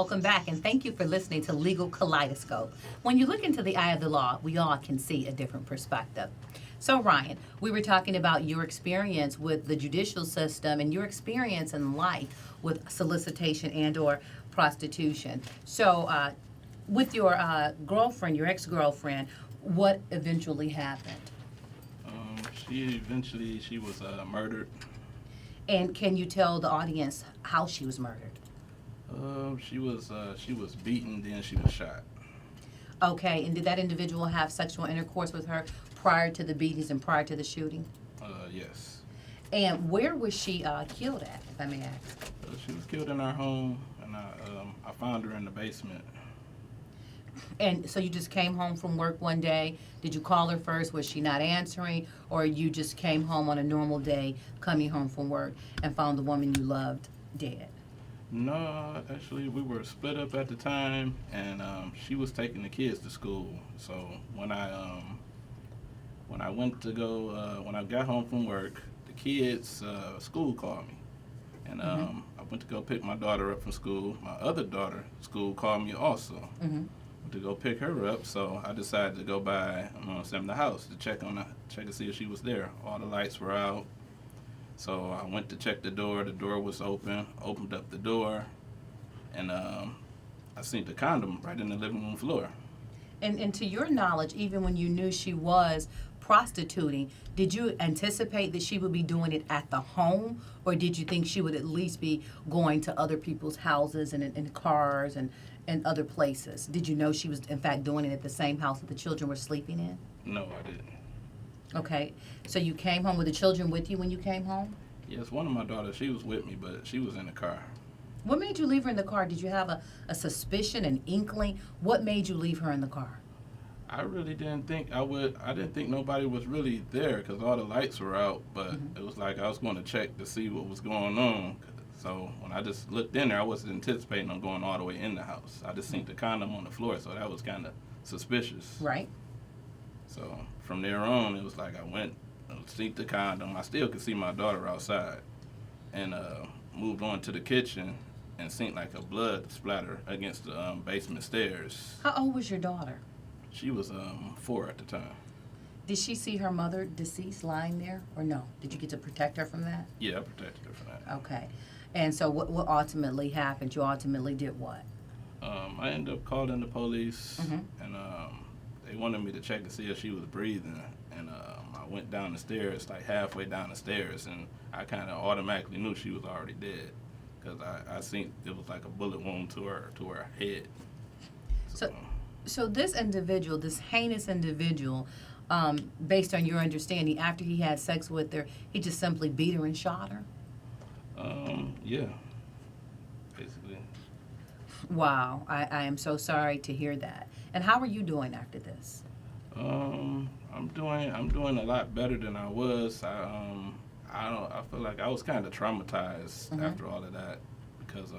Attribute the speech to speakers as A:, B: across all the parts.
A: welcome back, and thank you for listening to Legal Kaleidoscope. When you look into the eye of the law, we all can see a different perspective. So, Ryan, we were talking about your experience with the judicial system and your experience in life with solicitation and/or prostitution. So, with your girlfriend, your ex-girlfriend, what eventually happened?
B: She was murdered.
A: And can you tell the audience how she was murdered?
B: She was beaten, then she was shot.
A: Okay, and did that individual have sexual intercourse with her prior to the beatings and prior to the shooting?
B: Yes.
A: And where was she killed at, if I may ask?
B: She was killed in our home, and I found her in the basement.
A: And so you just came home from work one day. Did you call her first? Was she not answering? Or you just came home on a normal day, coming home from work, and found the woman you loved dead?
B: No, actually, we were split up at the time, and she was taking the kids to school. So when I went to go, when I got home from work, the kids' school called me, and I went to go pick my daughter up from school. My other daughter, school, called me also. To go pick her up, so I decided to go by the house to check to see if she was there. All the lights were out, so I went to check the door. The door was open. Opened up the door, and I seen the condom right in the living room floor.
A: And to your knowledge, even when you knew she was prostituting, did you anticipate that she would be doing it at the home, or did you think she would at least be going to other people's houses and in cars and other places? Did you know she was in fact doing it at the same house that the children were sleeping in?
B: No, I didn't.
A: Okay, so you came home with the children with you when you came home?
B: Yes, one of my daughters, she was with me, but she was in the car.
A: What made you leave her in the car? Did you have a suspicion, an inkling? What made you leave her in the car?
B: I really didn't think I would. I didn't think nobody was really there because all the lights were out. But it was like I was going to check to see what was going on. So when I just looked in there, I wasn't anticipating on going all the way in the house. I just seen the condom on the floor, so that was kind of suspicious.
A: Right.
B: So from there on, it was like I went, seen the condom. I still could see my daughter outside, and moved on to the kitchen and seen like a blood splatter against the basement stairs.
A: How old was your daughter?
B: She was 4 at the time.
A: Did she see her mother deceased lying there, or no? Did you get to protect her from that?
B: Yeah, I protected her from that.
A: Okay. And so what ultimately happened? You ultimately did what?
B: I ended up calling the police, and they wanted me to check to see if she was breathing. And I went down the stairs, like halfway down the stairs, and I kind of automatically knew she was already dead because I seen it was like a bullet wound to her head.
A: So this individual, this heinous individual, based on your understanding, after he had sex with her, he just simply beat her and shot her?
B: Yeah, basically.
A: Wow, I am so sorry to hear that. And how are you doing after this?
B: I'm doing a lot better than I was. I feel like I was kind of traumatized after all of that because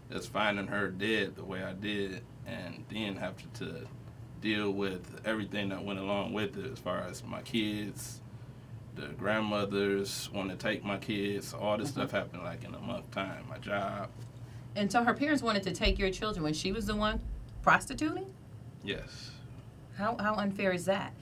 B: just finding her dead the way I did, and then having to deal with everything that went along with it, as far as my kids, the grandmothers want to take my kids. All this stuff happened like in a month time. My job.
A: And so her parents wanted to take your children when she was the one prostituting?
B: Yes.
A: How unfair is that?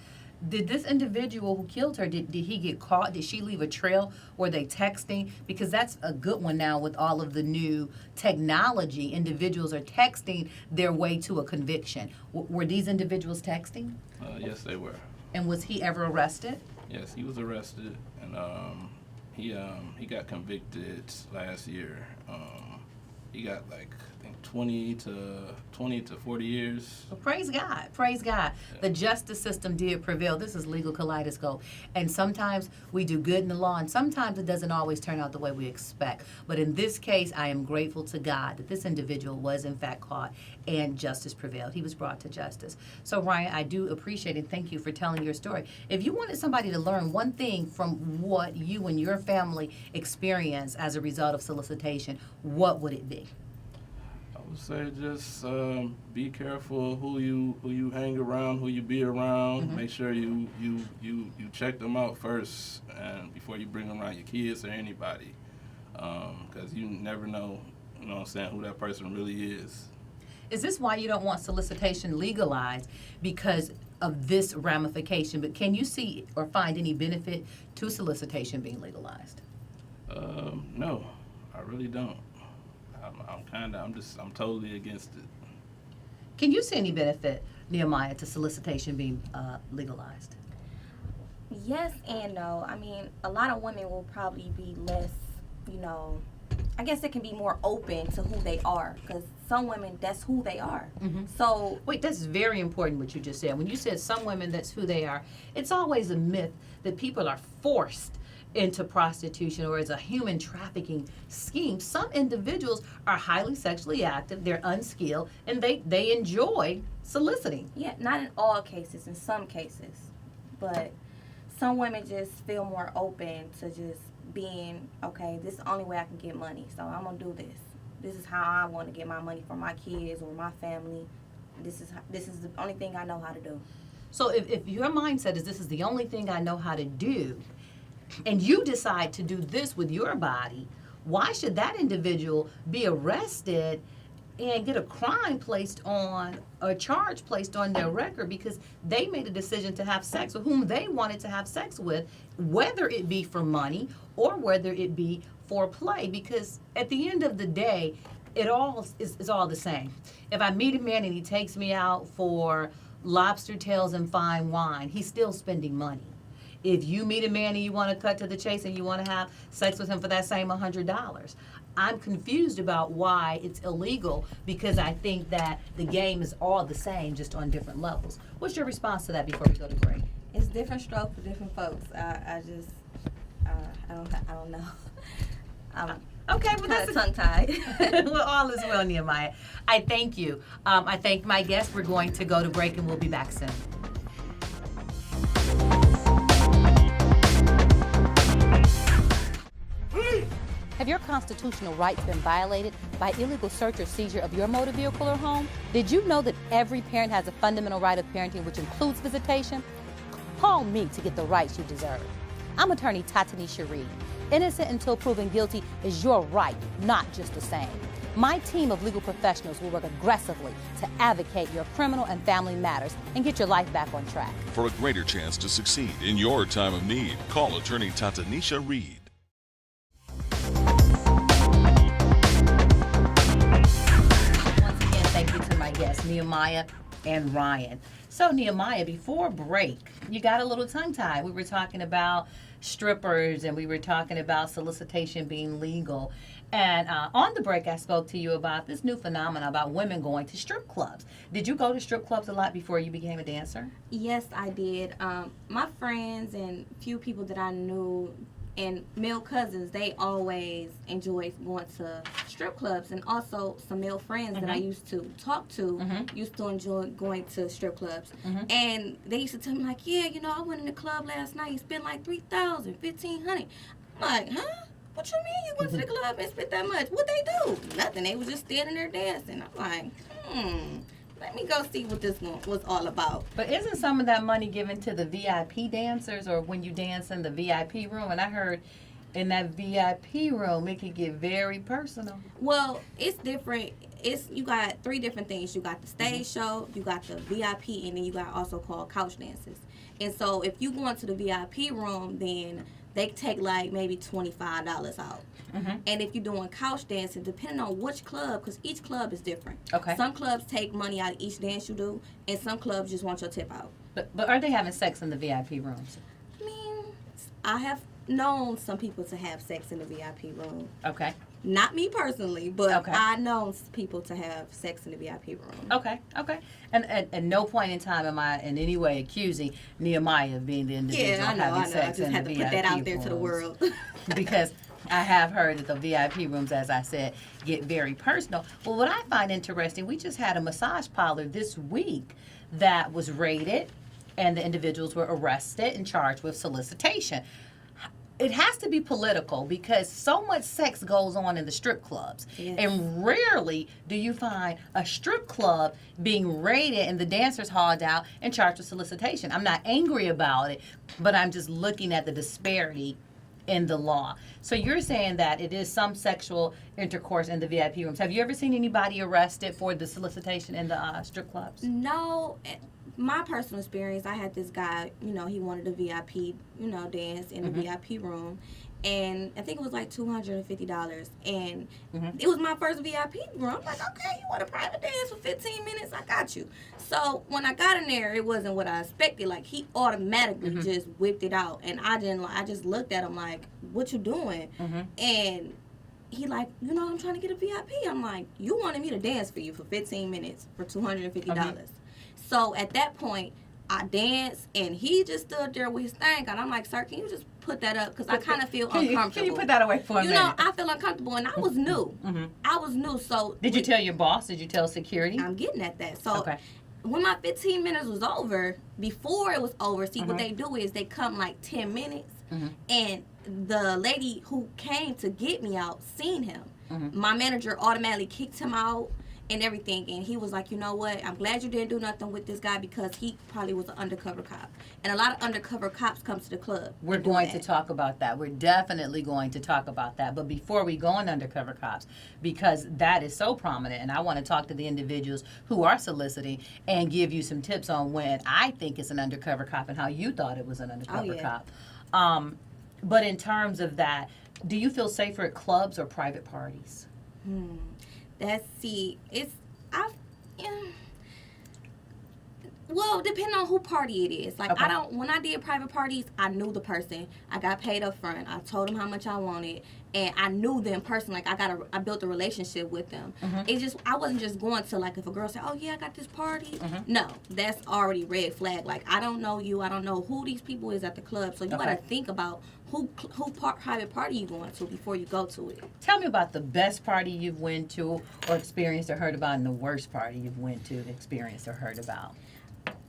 A: Did this individual who killed her, did he get caught? Did she leave a trail? Were they texting? Because that's a good one now with all of the new technology. Individuals are texting their way to a conviction. Were these individuals texting?
B: Yes, they were.
A: And was he ever arrested?
B: Yes, he was arrested, and he got convicted last year. He got like I think 20 to 40 years.
A: Well, praise God. Praise God.
B: Yeah.
A: The justice system did prevail. This is Legal Kaleidoscope. And sometimes we do good in the law, and sometimes it doesn't always turn out the way we expect. But in this case, I am grateful to God that this individual was in fact caught and justice prevailed. He was brought to justice. So, Ryan, I do appreciate and thank you for telling your story. If you wanted somebody to learn one thing from what you and your family experienced as a result of solicitation, what would it be?
B: I would say just be careful who you hang around, who you be around. Make sure you check them out first, and before you bring them around your kids or anybody, because you never know you know what I'm saying, who that person really is.
A: Is this why you don't want solicitation legalized? Because of this ramification, but can you see or find any benefit to solicitation being legalized?
B: No, I really don't. I'm totally against it.
A: Can you see any benefit, Nehemiah, to solicitation being legalized?
C: Yes and no. I mean, a lot of women will probably be less, you know, I guess it can be more open to who they are, because some women, that's who they are.
A: Mm-hmm.
C: So,
A: Wait, that's very important what you just said. When you said some women, that's who they are, it's always a myth that people are forced into prostitution or as a human trafficking scheme. Some individuals are highly sexually active, they're unskilled, and they enjoy soliciting.
C: yeah, not in all cases, in some cases. But some women just feel more open to just being, okay, this is the only way I can get money, so I'm going to do this. This is how I want to get my money for my kids or my family. This is the only thing I know how to do.
A: So if your mindset is this is the only thing I know how to do, and you decide to do this with your body, why should that individual be arrested and get a crime placed on, a charge placed on their record because they made a decision to have sex with whom they wanted to have sex with, whether it be for money or whether it be for play? Because at the end of the day, it all is all the same. If I meet a man and he takes me out for lobster tails and fine wine, he's still spending money. If you meet a man and you want to cut to the chase and you want to have sex with him for that same $100, I'm confused about why it's illegal, because I think that the game is all the same, just on different levels. What's your response to that before we go to break?
C: It's different stroke for different folks. I don't know.
A: Okay, well that's
C: tongue tied.
A: well, all is well, Nehemiah. I thank you. I thank my guests. We're going to go to break and we'll be back soon. Have your constitutional rights been violated by illegal search or seizure of your motor vehicle or home? Did you know that every parent has a fundamental right of parenting, which includes visitation? Call me to get the rights you deserve. I'm attorney TataNisha Reed. Innocent until proven guilty is your right, not just the same. My team of legal professionals will work aggressively to advocate your criminal and family matters and get your life back on track.
D: For a greater chance to succeed in your time of need, call attorney TataNisha Reed.
A: Once again, thank you to my guests, Nehemiah and Ryan. So, Nehemiah, before break, you got a little tongue-tied. We were talking about strippers and we were talking about solicitation being legal. And on the break, I spoke to you about this new phenomenon about women going to strip clubs. Did you go to strip clubs a lot before you became a dancer?
C: Yes, I did. My friends and few people that I knew and male cousins, they always enjoyed going to strip clubs, and also some male friends that I used to talk to used to enjoy going to strip clubs. And they used to tell me like, yeah, you know, I went in the club last night, you spent like $3,000, $1,500. I'm like, huh? What you mean you went to the club and spent that much? What they do? Nothing. They was just standing there dancing. I'm like, let me go see what this was all about.
A: But isn't some of that money given to the VIP dancers, or when you dance in the VIP room? And I heard in that VIP room it can get very personal.
C: Well, it's different. You got three different things. You got the stage show, you got the VIP, and then you got also called couch dances. And so if you go into the VIP room, then they take like maybe $25 out. And if you're doing couch dancing, depending on which club, because each club is different.
A: Okay.
C: Some clubs take money out of each dance you do, and some clubs just want your tip out.
A: But are they having sex in the VIP rooms?
C: I mean, I have known some people to have sex in the VIP room.
A: Okay.
C: Not me personally, but
A: Okay.
C: I know people to have sex in the VIP room.
A: Okay. And at no point in time am I in any way accusing Nehemiah of being the individual
C: Yeah, I know.
A: having
C: I
A: sex
C: just
A: in
C: had
A: the
C: to put that
A: VIP
C: out there to the
A: rooms.
C: world.
A: Because I have heard that the VIP rooms, as I said, get very personal. Well, what I find interesting, we just had a massage parlor this week that was raided, and the individuals were arrested and charged with solicitation. It has to be political because so much sex goes on in the strip clubs.
C: Yes.
A: And rarely do you find a strip club being raided and the dancers hauled out and charged with solicitation. I'm not angry about it, but I'm just looking at the disparity in the law. So you're saying that it is some sexual intercourse in the VIP rooms. Have you ever seen anybody arrested for the solicitation in the strip clubs?
C: No, my personal experience, I had this guy, he wanted a VIP, dance in the VIP room. And I think it was like $250. And it was my first VIP room. I'm like, okay, you want a private dance for 15 minutes? I got you. So when I got in there, it wasn't what I expected. Like, he automatically just whipped it out. And I just looked at him like, what you doing? And he like, I'm trying to get a VIP. I'm like, you wanted me to dance for you for 15 minutes for $250. So at that point, I danced, and he just stood there with his thing, and I'm like, sir, can you just put that up? Because I kind of feel uncomfortable.
A: Can you put that away for a minute?
C: I feel uncomfortable, and I was new. I was new, so...
A: Did you tell your boss? Did you tell security?
C: I'm getting at that. So when my 15 minutes was over, before it was over, see, what they do is they come like 10 minutes, and the lady who came to get me out seen him. My manager automatically kicked him out and everything, and he was like, you know what, I'm glad you didn't do nothing with this guy, because he probably was an undercover cop, and a lot of undercover cops come to the club.
A: We're going to talk about that. We're definitely going to talk about that. But before we go on undercover cops, because that is so prominent, and I want to talk to the individuals who are soliciting and give you some tips on when I think it's an undercover cop and how you thought it was an undercover cop. But in terms of that, do you feel safer at clubs or private parties?
C: Well, depending on who party it is. Like, when I did private parties, I knew the person. I got paid up front. I told them how much I wanted, and I knew them personally. Like, I built a relationship with them. I wasn't just going to, like, if a girl said, oh yeah, I got this party. No, that's already red flag. Like, I don't know you. I don't know who these people is at the club. So you got to think about who private party you going to before you go to it.
A: Tell me about the best party you've went to or experienced or heard about, and the worst party you've went to, experienced or heard about.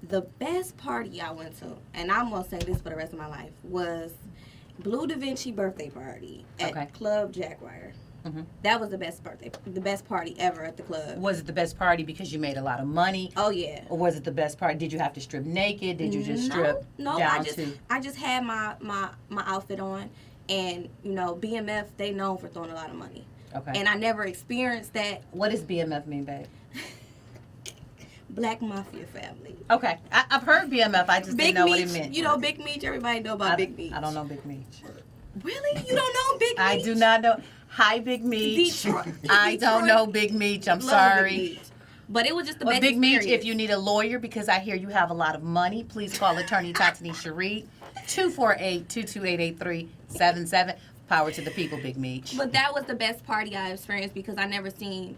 C: The best party I went to, and I'm going to say this for the rest of my life, was Blue Da Vinci birthday party at Club Jaguar. That was the best party ever at the club.
A: Was it the best party because you made a lot of money?
C: Oh yeah.
A: Or was it the best party? Did you have to strip naked? Did you just strip
C: No,
A: down
C: I just had my outfit on, and BMF, they known for throwing a lot of money. And I never experienced that.
A: What does BMF mean, babe?
C: Black Mafia family.
A: Okay, I've heard BMF. I just didn't know what it meant.
C: You know Big Meech. Everybody know about Big Meech.
A: I don't know Big Meech.
C: Really? You don't know Big Meech?
A: I do not know. Hi, Big Meech.
C: Detroit.
A: I don't know Big Meech. I'm
C: Love
A: sorry.
C: Big Meech. But it was just the
A: Well,
C: best
A: Big Meech,
C: experience.
A: if you need a lawyer, because I hear you have a lot of money, please call attorney TataNisha Reed, 248-228-8377. Power to the people, Big Meech.
C: But that was the best party I experienced, because I never seen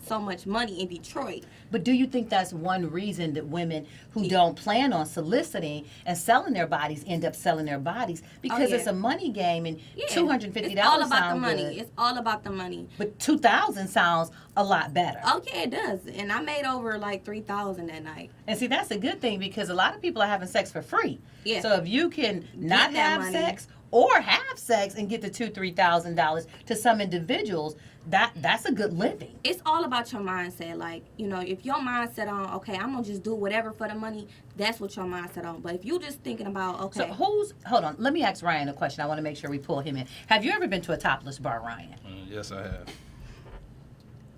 C: so much money in Detroit.
A: But do you think that's one reason that women who don't plan on soliciting and selling their bodies end up selling their bodies? Because it's a money game, and $250
C: It's all about
A: sound
C: the money.
A: good.
C: It's all about the money.
A: But $2,000 sounds a lot better.
C: Okay, it does. And I made over like $3,000 that night.
A: And see, that's a good thing, because a lot of people are having sex for free.
C: Yeah.
A: So if you can not have
C: money.
A: sex or have sex and get the $2,000-$3,000 to some individuals, that's a good living.
C: It's all about your mindset. Like, if your mindset on, okay, I'm going to just do whatever for the money, that's what your mindset on. But if you just thinking about, okay.
A: So hold on, let me ask Ryan a question. I want to make sure we pull him in. Have you ever been to a topless bar, Ryan?
B: Yes, I have.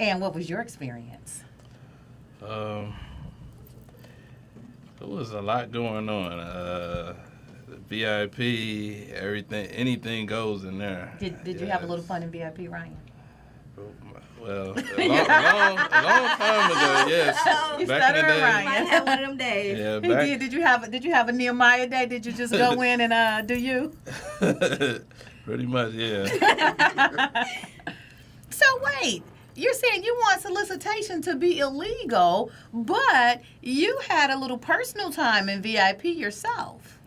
A: And what was your experience?
B: There was a lot going on. VIP, everything, anything goes in there.
A: Did you have a little fun in VIP, Ryan?
B: Well, a long time ago, yes.
A: You
B: Back in the day.
A: Ryan.
C: Might have one of them days.
B: Yeah,
A: He
B: back.
A: did. Did you have a Nehemiah day? Did you just go in and do you?
B: Pretty much, yeah.
A: So wait, you're saying you want solicitation to be illegal, but you had a little personal time in VIP yourself.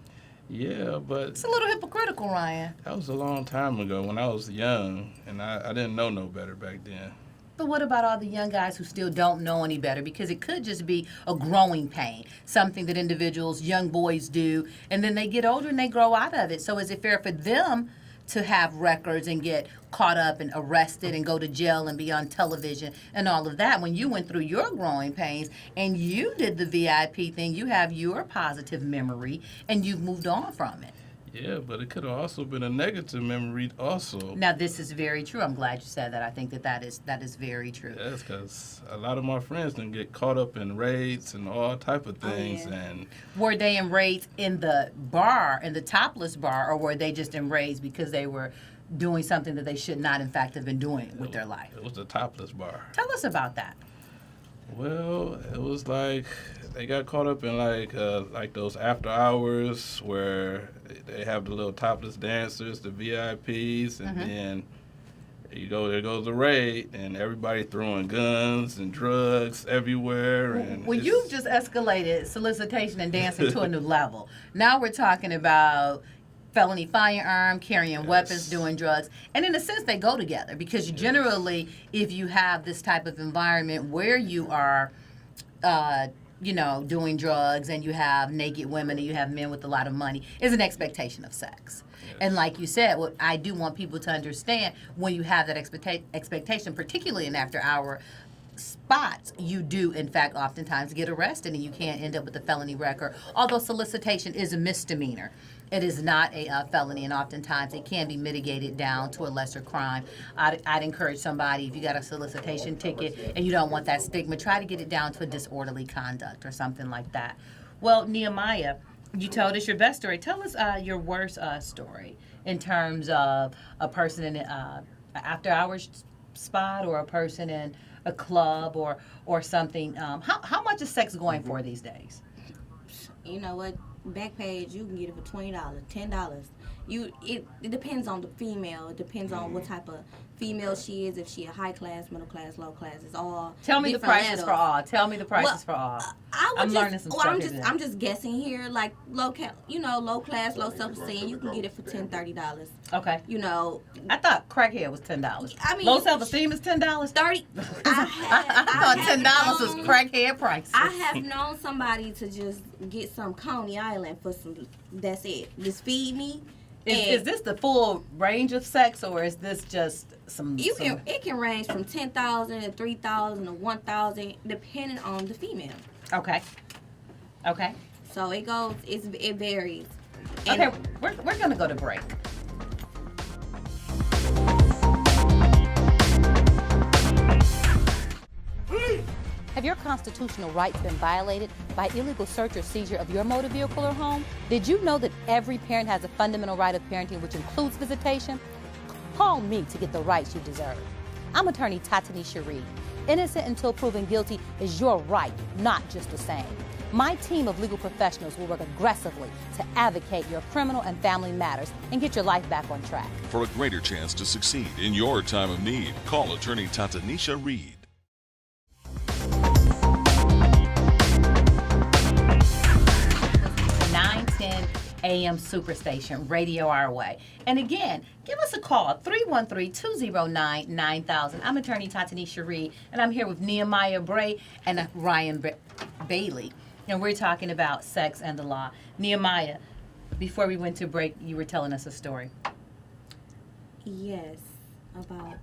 B: Yeah, but
A: It's a little hypocritical, Ryan.
B: that was a long time ago when I was young, and I didn't know no better back then.
A: But what about all the young guys who still don't know any better? Because it could just be a growing pain, something that individuals, young boys do, and then they get older and they grow out of it. So is it fair for them to have records and get caught up and arrested and go to jail and be on television and all of that? When you went through your growing pains and you did the VIP thing, you have your positive memory and you've moved on from it.
B: Yeah, but it could have also been a negative memory also.
A: Now, this is very true. I'm glad you said that. I think that is very true.
B: Yes, because a lot of my friends didn't get caught up in raids and all type of things.
C: yeah.
B: And
A: Were they in raids in the bar, in the topless bar, or were they just in raids because they were doing something that they should not, in fact, have been doing with their life?
B: it was a topless bar.
A: Tell us about that.
B: Well, it was like they got caught up in like those after hours where they have the little topless dancers, the VIPs, and then there goes the raid, and everybody throwing guns and drugs everywhere. And
A: Well, you've just escalated solicitation and dancing to a new level. Now we're talking about felony firearm, carrying weapons, doing drugs. And in a sense, they go together because generally, if you have this type of environment where you are, doing drugs and you have naked women and you have men with a lot of money, is an expectation of sex.
B: Yes.
A: And like you said, what I do want people to understand, when you have that expectation, particularly in after-hour spots, you do, in fact, oftentimes get arrested and you can't end up with a felony record. Although solicitation is a misdemeanor, it is not a felony, and oftentimes it can be mitigated down to a lesser crime. I'd encourage somebody, if you got a solicitation ticket and you don't want that stigma, try to get it down to a disorderly conduct or something like that. Well, Nehemiah, you told us your best story. Tell us your worst story in terms of a person in an after-hours spot or a person in a club or something. How much is sex going for these days?
C: You know what? Backpage, you can get it for $20, $10. It depends on the female. It depends on what type of female she is. If she a high class, middle class, low class, it's all.
A: Tell me the
C: different
A: prices
C: levels.
A: for all. Tell me the prices for all. Learning some stuff here today.
C: I'm just guessing here. Like low class, low self-esteem. You can get it for $10, $30.
A: Okay.
C: I
A: I thought crackhead was $10.
C: I mean,
A: Low self-esteem is $10.
C: 30.
A: I thought $10 was crackhead price.
C: I have known somebody to just get some Coney Island for some. That's it. Just feed me.
A: Is this the full range of sex, or is this just some?
C: It can range from 10,000 to 3,000 to 1,000, depending on the female.
A: Okay.
C: So it goes. It varies.
A: Okay, we're gonna go to break.
E: Have your constitutional rights been violated by illegal search or seizure of your motor vehicle or home? Did you know that every parent has a fundamental right of parenting, which includes visitation? Call me to get the rights you deserve. I'm attorney TataNisha Reed. Innocent until proven guilty is your right, not just the same. My team of legal professionals will work aggressively to advocate your criminal and family matters and get your life back on track.
D: For a greater chance to succeed in your time of need, call attorney TataNisha Reed.
A: 910 AM Superstation, Radio Our Way. And again, give us a call, 313-209-9000. I'm attorney TataNisha Reed, and I'm here with Nehemiah Bray and Ryan Bailey. And we're talking about sex and the law. Nehemiah, before we went to break, you were telling us a story.
C: Yes, about.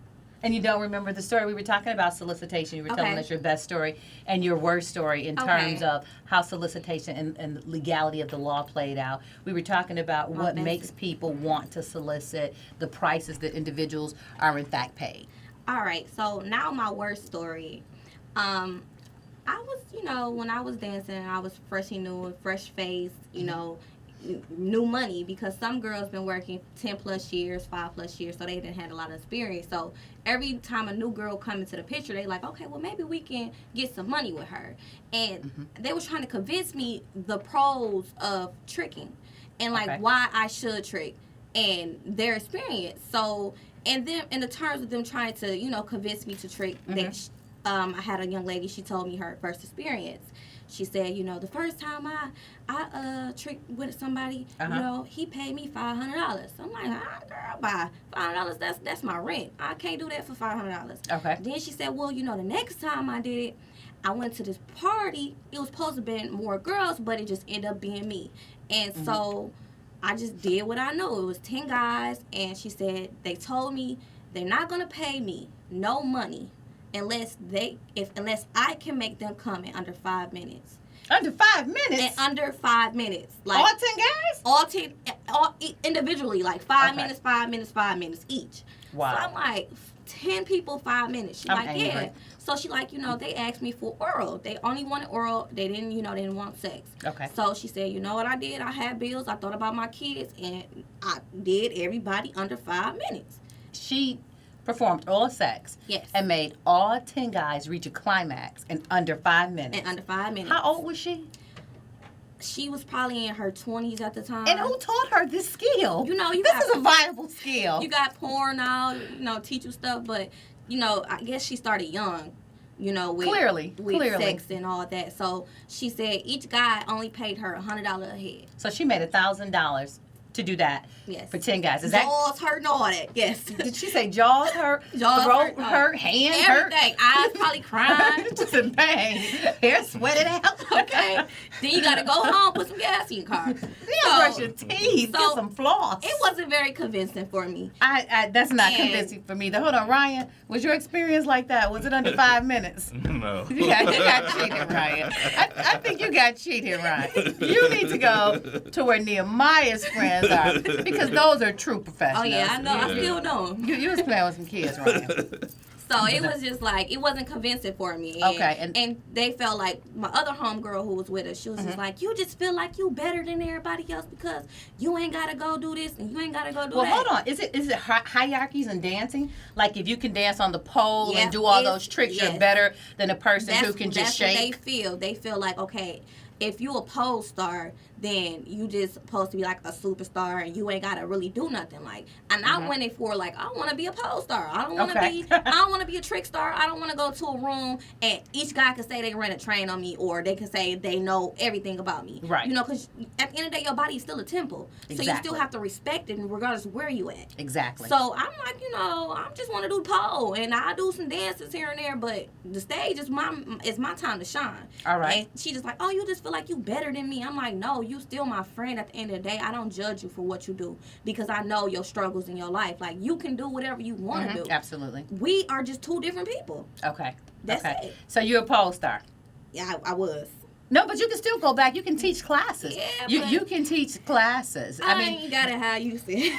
A: And you don't remember the story? We were talking about solicitation. You were telling us your best story and your worst story in terms of how solicitation and the legality of the law played out. We were talking about what makes people want to solicit, the prices that individuals are in fact paid.
C: All right, so now my worst story. I was, when I was dancing, I was fresh and new, fresh face, new money, because some girls been working 10 plus years, 5 plus years, so they didn't have a lot of experience. So every time a new girl come into the picture, they like, okay, well maybe we can get some money with her. And they were trying to convince me the pros of tricking and why I should trick and their experience. So and then in the terms of them trying to convince me to trick, I had a young lady, she told me her first experience. She said, the first time I tricked with somebody, he paid me $500. I'm like, girl, bye. $500, that's my rent. I can't do that for $500.
A: Okay.
C: Then she said, well, the next time I did it, I went to this party. It was supposed to be more girls, but it just ended up being me. And so I just did what I know. It was 10 guys, and she said they told me they're not going to pay me no money unless I can make them come in under 5 minutes.
A: Under 5 minutes?
C: In under 5 minutes.
A: All 10 guys?
C: All 10. all individually, like 5
A: Okay.
C: minutes, 5 minutes, 5 minutes each.
A: Wow.
C: So I'm like, 10 people, 5 minutes. She's
A: I'm
C: like,
A: angry.
C: yeah. So she like, they asked me for oral. They only wanted oral. They didn't, they didn't want sex.
A: Okay.
C: So she said, you know what I did? I had bills. I thought about my kids, and I did everybody under 5 minutes.
A: She performed oral sex.
C: Yes.
A: And made all 10 guys reach a climax in under 5 minutes.
C: And under 5 minutes.
A: How old was she?
C: She was probably in her 20s at the time.
A: And who taught her this skill?
C: You
A: this is a viable skill.
C: You got porn now, teach you stuff, but, I guess she started young, with,
A: Clearly.
C: sex and all that. So she said each guy only paid her $100 a head.
A: So she made $1,000 to do that
C: Yes.
A: for 10 guys. Is
C: Jaws hurt and all that, yes.
A: Did she say jaws hurt,
C: Jaws
A: throat
C: hurt,
A: hurt, hand hurt?
C: everything. Eyes probably crying.
A: Just in pain. Hair sweated out.
C: Okay. Then you got to go home, put some gas in your car.
A: Brush your teeth, get some floss.
C: It wasn't very convincing for me.
A: That's not
C: And-
A: convincing for me. Hold on, Ryan, was your experience like that? Was it under 5 minutes?
B: No.
A: You got cheated, Ryan. I think you got cheated, Ryan. You need to go to where Nehemiah's friends are, because those are true professionals.
C: Oh, yeah, I know. I
B: Yeah.
C: still know.
A: You was playing with some kids, Ryan.
C: So it was just like, it wasn't convincing for me.
A: Okay,
C: And they felt like, my other homegirl who was with us, she was just like, you just feel like you better than everybody else because you ain't got to go do this and you ain't got to go do
A: Well,
C: that.
A: hold on. Is it hierarchies in dancing? Like if you can dance on the pole
C: Yeah,
A: and do all
C: it's-
A: those tricks,
C: yes.
A: you're better than a person who can just
C: that's
A: shake?
C: what they feel. They feel like, okay, if you a pole star, then you just supposed to be like a superstar and you ain't gotta really do nothing. Like, and I went in for like, I want to be a pole star. I don't want to
A: Okay.
C: I don't want to be a trick star. I don't want to go to a room and each guy can say they ran a train on me, or they can say they know everything about me.
A: Right.
C: Because at the end of the day, your body is still a temple, so you
A: Exactly.
C: still have to respect it, regardless of where you at.
A: Exactly.
C: So I'm like, I just want to do pole, and I do some dances here and there, but the stage is my time to shine.
A: All right.
C: And she just like, oh, you just feel like you better than me. I'm like, no, you still my friend. At the end of the day, I don't judge you for what you do because I know your struggles in your life. Like, you can do whatever you want to do.
A: Absolutely.
C: We are just two different people.
A: Okay.
C: That's
A: okay.
C: it.
A: So you're a pole star.
C: Yeah, I was.
A: No, but you can still go back. You can teach classes.
C: Yeah,
A: you
C: but-
A: you can teach classes.
C: I
A: I mean,
C: ain't got it how I used to.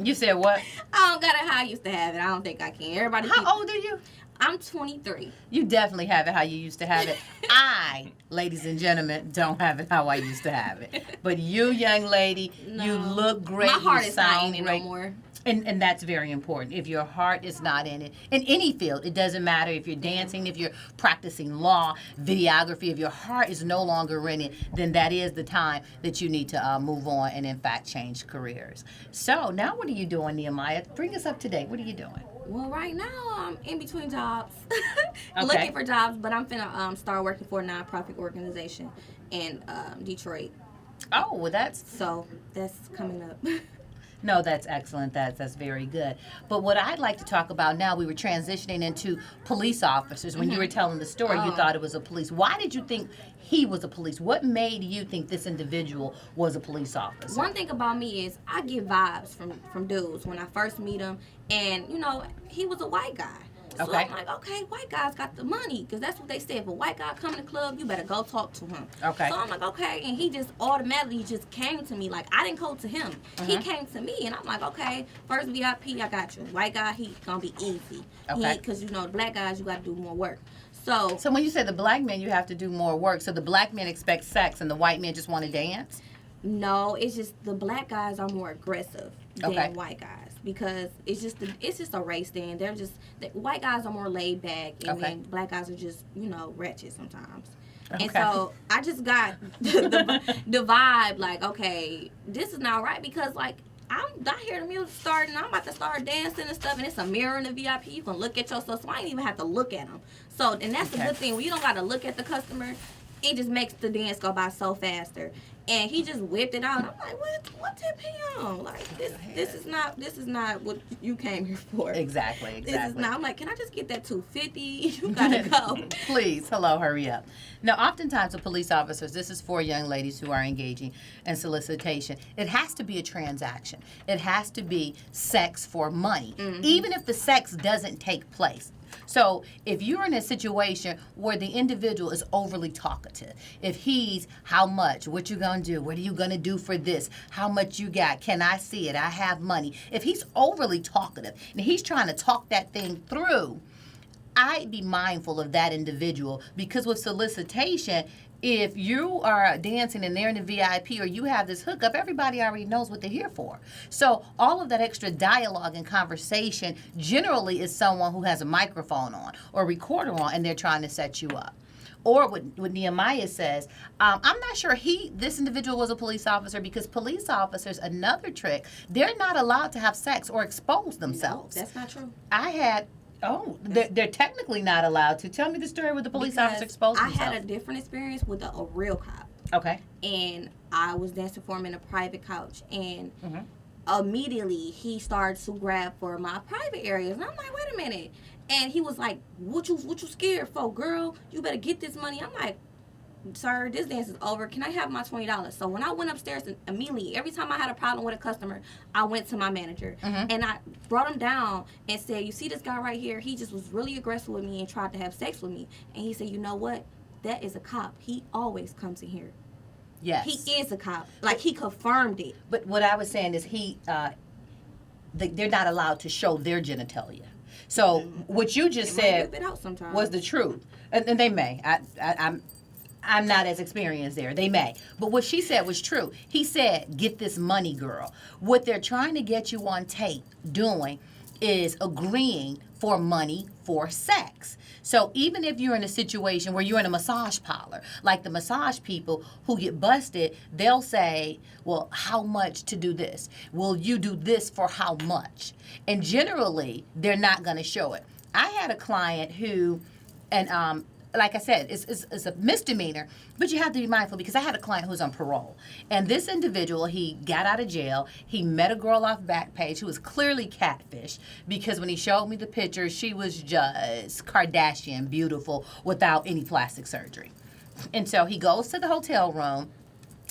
A: you said what?
C: I don't got it how I used to have it. I don't think I can. Everybody.
A: How old are you?
C: I'm 23.
A: You definitely have it how you used to have it. I, ladies and gentlemen, don't have it how I used to have it. But you, young lady, you
C: No.
A: look great.
C: My heart
A: you
C: is not
A: sound
C: in it
A: great.
C: no more.
A: And that's very important. If your heart is not in it, in any field, it doesn't matter if you're dancing, if you're practicing law, videography, if your heart is no longer in it, then that is the time that you need to move on and, in fact, change careers. So now what are you doing, Nehemiah? Bring us up to date. What are you doing?
C: Well, right now I'm in between jobs,
A: Okay.
C: looking for jobs, but I'm finna start working for a nonprofit organization in Detroit.
A: Oh, well, that's...
C: So that's coming up.
A: No, that's excellent. That's very good. But what I'd like to talk about now, we were transitioning into police officers. When you were telling the story, you thought it was a police. Why did you think he was a police? What made you think this individual was a police officer?
C: One thing about me is I get vibes from dudes when I first meet him, and he was a white guy. So
A: Okay.
C: I'm like, okay, white guys got the money, because that's what they said. If a white guy come to the club, you better go talk to him.
A: Okay.
C: So I'm like, okay, and he just automatically just came to me. Like, I didn't go to him. He came to me, and I'm like, okay, first VIP, I got you. White guy, he gonna be easy.
A: Okay.
C: Because, the black guys, you got to do more work. So
A: So when you say the black men, you have to do more work. So the black men expect sex and the white men just want to dance?
C: no, it's just the black guys are more aggressive than
A: Okay.
C: white guys. Because it's just a race thing. They're just white guys are more laid back, and
A: Okay.
C: then black guys are just wretched sometimes.
A: Okay.
C: And so I just got the vibe like, okay, this is not right, because like I hear the music starting, I'm about to start dancing and stuff, and it's a mirror in the VIP. You can look at yourself, so I ain't even have to look at them. So and that's
A: Okay.
C: a good thing. When you don't got to look at the customer, it just makes the dance go by so faster. And he just whipped it out. I'm like, what 10 p.m.? Like, this is not what you came here for.
A: Exactly.
C: This is not. I'm like, can I just get that 250? You gotta go.
A: Please, hello, hurry up. Now, oftentimes with police officers, this is for young ladies who are engaging in solicitation. It has to be a transaction. It has to be sex for money, even if the sex doesn't take place. So if you're in a situation where the individual is overly talkative, if he's how much, what you gonna going to do? What are you going to do for this? How much you got? Can I see it? I have money. If he's overly talkative and he's trying to talk that thing through, I'd be mindful of that individual, because with solicitation, if you are dancing and they're in the VIP or you have this hookup, everybody already knows what they're here for. So all of that extra dialogue and conversation generally is someone who has a microphone on or a recorder on and they're trying to set you up. Or what Nehemiah says, I'm not sure this individual was a police officer, because police officers, another trick, they're not allowed to have sex or expose themselves.
C: No, that's not true.
A: They're technically not allowed to. Tell me the story with the police officer exposed himself.
C: I had a different experience with a real cop.
A: Okay.
C: And I was dancing for him in a private couch. And immediately he started to grab for my private areas. And I'm like, wait a minute. And he was like, what you scared for, girl? You better get this money. I'm like, sir, this dance is over. Can I have my $20? So when I went upstairs, and immediately, every time I had a problem with a customer, I went to my manager. And I brought him down and said, you see this guy right here? He just was really aggressive with me and tried to have sex with me. And he said, you know what? That is a cop. He always comes in here.
A: Yes.
C: He is a cop. Like, he confirmed it.
A: But what I was saying is they're not allowed to show their genitalia. So what you just said was the truth. And they may. I'm not as experienced there. They may. But what she said was true. He said, get this money, girl. What they're trying to get you on tape doing is agreeing for money for sex. So even if you're in a situation where you're in a massage parlor, like the massage people who get busted, they'll say, well, how much to do this? Will you do this for how much? And generally, they're not going to show it. I had a client who, and like I said, it's a misdemeanor, but you have to be mindful, because I had a client who was on parole. And this individual, he got out of jail. He met a girl off Backpage who was clearly catfish, because when he showed me the picture, she was just Kardashian beautiful without any plastic surgery. And so he goes to the hotel room,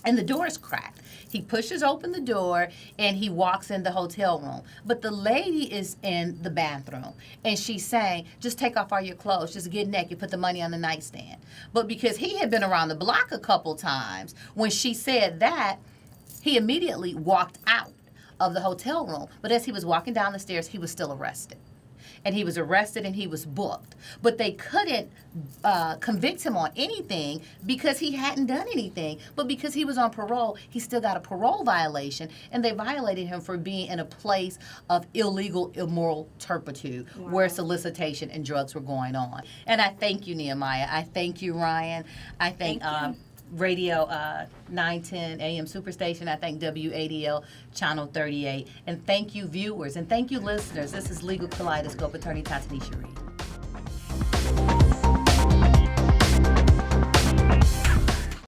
A: and the door is cracked. He pushes open the door and he walks in the hotel room. But the lady is in the bathroom and she's saying, just take off all your clothes, just get naked, put the money on the nightstand. But because he had been around the block a couple times, when she said that, he immediately walked out of the hotel room. But as he was walking down the stairs, he was still arrested. And he was arrested and he was booked. But they couldn't convict him on anything because he hadn't done anything. But because he was on parole, he still got a parole violation, and they violated him for being in a place of illegal, immoral turpitude where solicitation and drugs were going on. And I thank you, Nehemiah. I thank you, Ryan. I thank Radio 910 AM Superstation. I thank WADL Channel 38. And thank you, viewers. And thank you, listeners. This is Legal Kaleidoscope, attorney TataNisha Reed.